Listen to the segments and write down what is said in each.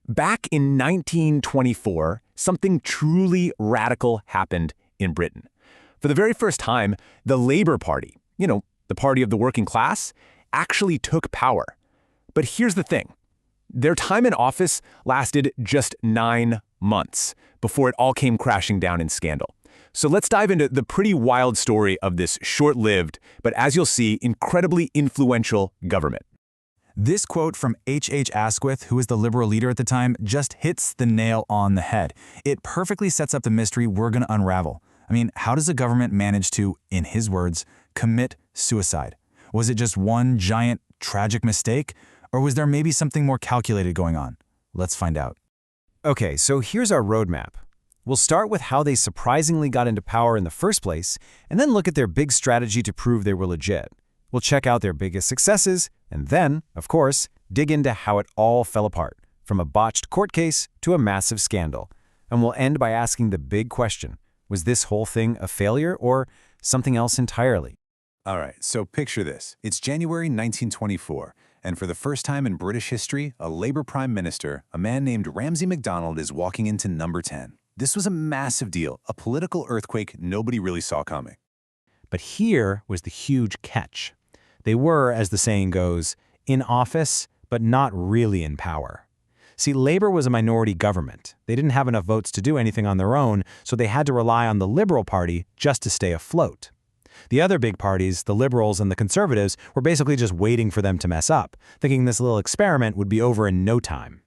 Back in 1924, something truly radical happened in Britain. For the very first time, the Labour Party, the party of the working class, actually took power. But here's the thing. Their time in office lasted just 9 months before it all came crashing down in scandal. So let's dive into the pretty wild story of this short-lived, but as you'll see, incredibly influential government. This quote from H. Asquith, who was the Liberal leader at the time, just hits the nail on the head. It perfectly sets up the mystery we're going to unravel. I mean, how does a government manage to, in his words, commit suicide? Was it just one giant, tragic mistake? Or was there maybe something more calculated going on? Let's find out. Okay, so here's our roadmap. We'll start with how they surprisingly got into power in the first place, and then look at their big strategy to prove they were legit. We'll check out their biggest successes, and then, of course, dig into how it all fell apart, from a botched court case to a massive scandal. And we'll end by asking the big question, was this whole thing a failure or something else entirely? All right, so picture this. It's January 1924, and for the first time in British history, a Labour Prime Minister, a man named Ramsay MacDonald, is walking into number 10. This was a massive deal, a political earthquake nobody really saw coming. But here was the huge catch. They were, as the saying goes, in office, but not really in power. See, Labour was a minority government. They didn't have enough votes to do anything on their own, so they had to rely on the Liberal Party just to stay afloat. The other big parties, the Liberals and the Conservatives, were basically just waiting for them to mess up, thinking this little experiment would be over in no time.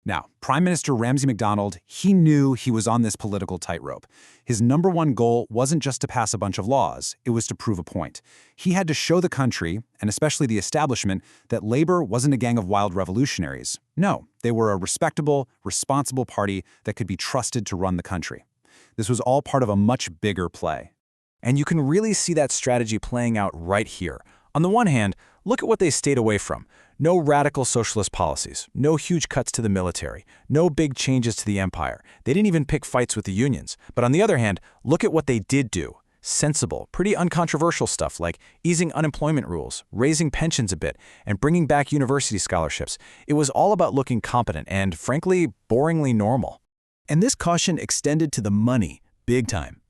Now, Prime Minister Ramsay MacDonald, he knew he was on this political tightrope. His number one goal wasn't just to pass a bunch of laws, it was to prove a point. He had to show the country, and especially the establishment, that Labour wasn't a gang of wild revolutionaries. No, they were a respectable, responsible party that could be trusted to run the country. This was all part of a much bigger play. And you can really see that strategy playing out right here. On the one hand, look at what they stayed away from. No radical socialist policies, no huge cuts to the military, no big changes to the empire. They didn't even pick fights with the unions. But on the other hand, look at what they did do. Sensible, pretty uncontroversial stuff like easing unemployment rules, raising pensions a bit, and bringing back university scholarships. It was all about looking competent and, frankly, boringly normal. And this caution extended to the money, big time.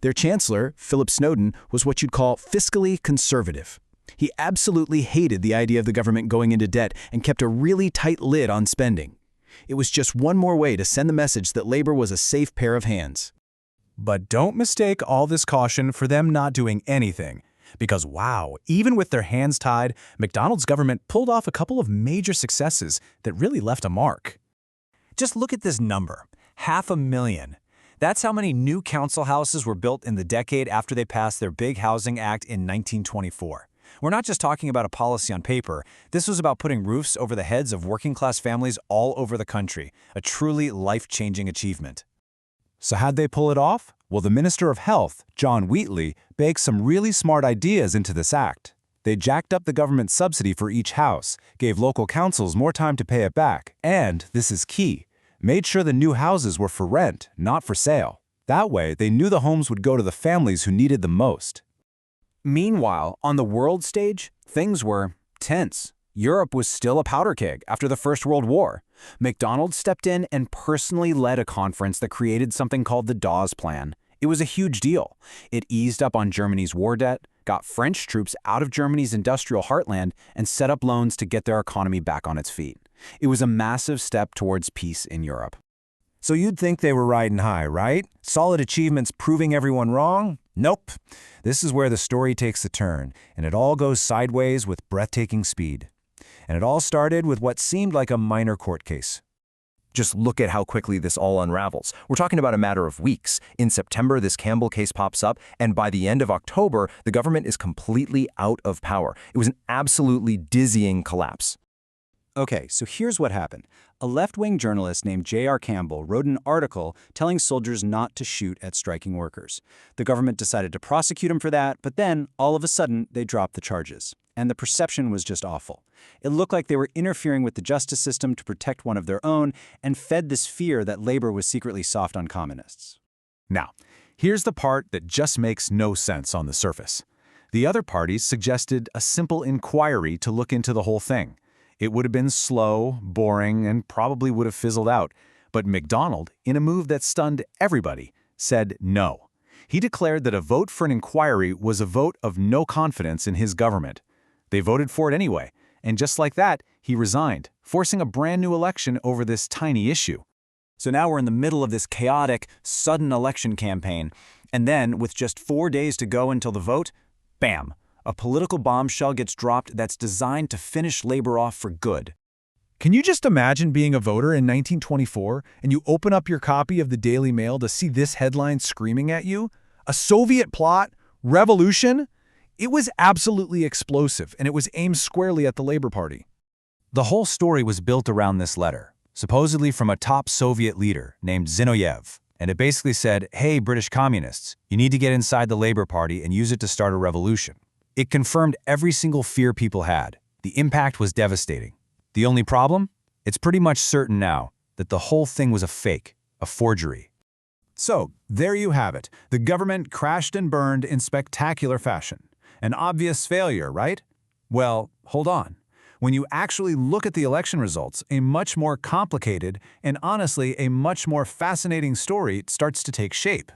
Their chancellor, Philip Snowden, was what you'd call fiscally conservative. He absolutely hated the idea of the government going into debt and kept a really tight lid on spending. It was just one more way to send the message that Labour was a safe pair of hands. But don't mistake all this caution for them not doing anything. Because wow, even with their hands tied, MacDonald's government pulled off a couple of major successes that really left a mark. Just look at this number, 500,000. That's how many new council houses were built in the decade after they passed their Big Housing Act in 1924. We're not just talking about a policy on paper. This was about putting roofs over the heads of working-class families all over the country, a truly life-changing achievement. So how'd they pull it off? Well, the Minister of Health, John Wheatley, baked some really smart ideas into this act. They jacked up the government subsidy for each house, gave local councils more time to pay it back, and, this is key, made sure the new houses were for rent, not for sale. That way, they knew the homes would go to the families who needed them most. Meanwhile, on the world stage, things were tense. Europe was still a powder keg after the First World War. MacDonald stepped in and personally led a conference that created something called the Dawes Plan. It was a huge deal. It eased up on Germany's war debt, got French troops out of Germany's industrial heartland, and set up loans to get their economy back on its feet. It was a massive step towards peace in Europe. So you'd think they were riding high, right? Solid achievements proving everyone wrong? Nope. This is where the story takes a turn, and it all goes sideways with breathtaking speed. And it all started with what seemed like a minor court case. Just look at how quickly this all unravels. We're talking about a matter of weeks. In September, this Campbell case pops up, and by the end of October, the government is completely out of power. It was an absolutely dizzying collapse. Okay, so here's what happened. A left-wing journalist named J.R. Campbell wrote an article telling soldiers not to shoot at striking workers. The government decided to prosecute him for that, but then, all of a sudden, they dropped the charges. And the perception was just awful. It looked like they were interfering with the justice system to protect one of their own and fed this fear that Labour was secretly soft on communists. Now, here's the part that just makes no sense on the surface. The other parties suggested a simple inquiry to look into the whole thing. It would have been slow, boring, and probably would have fizzled out. But MacDonald, in a move that stunned everybody, said no. He declared that a vote for an inquiry was a vote of no confidence in his government. They voted for it anyway, and just like that, he resigned, forcing a brand new election over this tiny issue. So now we're in the middle of this chaotic, sudden election campaign, and then, with just 4 days to go until the vote, bam, a political bombshell gets dropped that's designed to finish Labor off for good. Can you just imagine being a voter in 1924 and you open up your copy of the Daily Mail to see this headline screaming at you? A Soviet plot? Revolution? It was absolutely explosive, and it was aimed squarely at the Labor Party. The whole story was built around this letter, supposedly from a top Soviet leader named Zinoviev, and it basically said, hey, British communists, you need to get inside the Labor Party and use it to start a revolution. It confirmed every single fear people had. The impact was devastating. The only problem? It's pretty much certain now that the whole thing was a fake, a forgery. So, there you have it. The government crashed and burned in spectacular fashion. An obvious failure, right? Well, hold on. When you actually look at the election results, a much more complicated and honestly a much more fascinating story starts to take shape.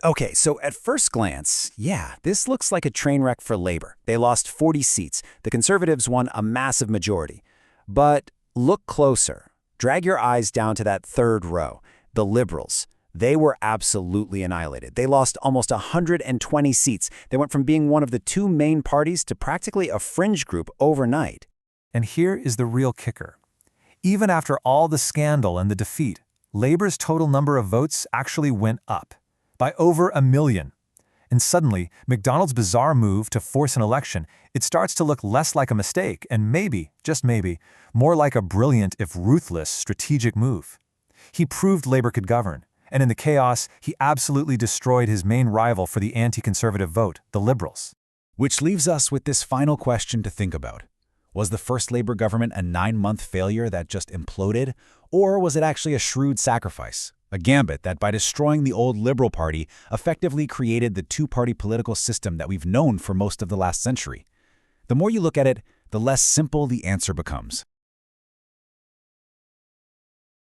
Okay, so at first glance, yeah, this looks like a train wreck for Labor. They lost 40 seats. The Conservatives won a massive majority. But look closer. Drag your eyes down to that third row. The Liberals. They were absolutely annihilated. They lost almost 120 seats. They went from being one of the two main parties to practically a fringe group overnight. And here is the real kicker. Even after all the scandal and the defeat, Labor's total number of votes actually went up by over 1 million. And suddenly, MacDonald's bizarre move to force an election, it starts to look less like a mistake and maybe, just maybe, more like a brilliant if ruthless strategic move. He proved Labor could govern, and in the chaos, he absolutely destroyed his main rival for the anti-conservative vote, the Liberals. Which leaves us with this final question to think about. Was the first Labor government a 9-month failure that just imploded, or was it actually a shrewd sacrifice? A gambit that, by destroying the old Liberal Party, effectively created the two-party political system that we've known for most of the last century. The more you look at it, the less simple the answer becomes.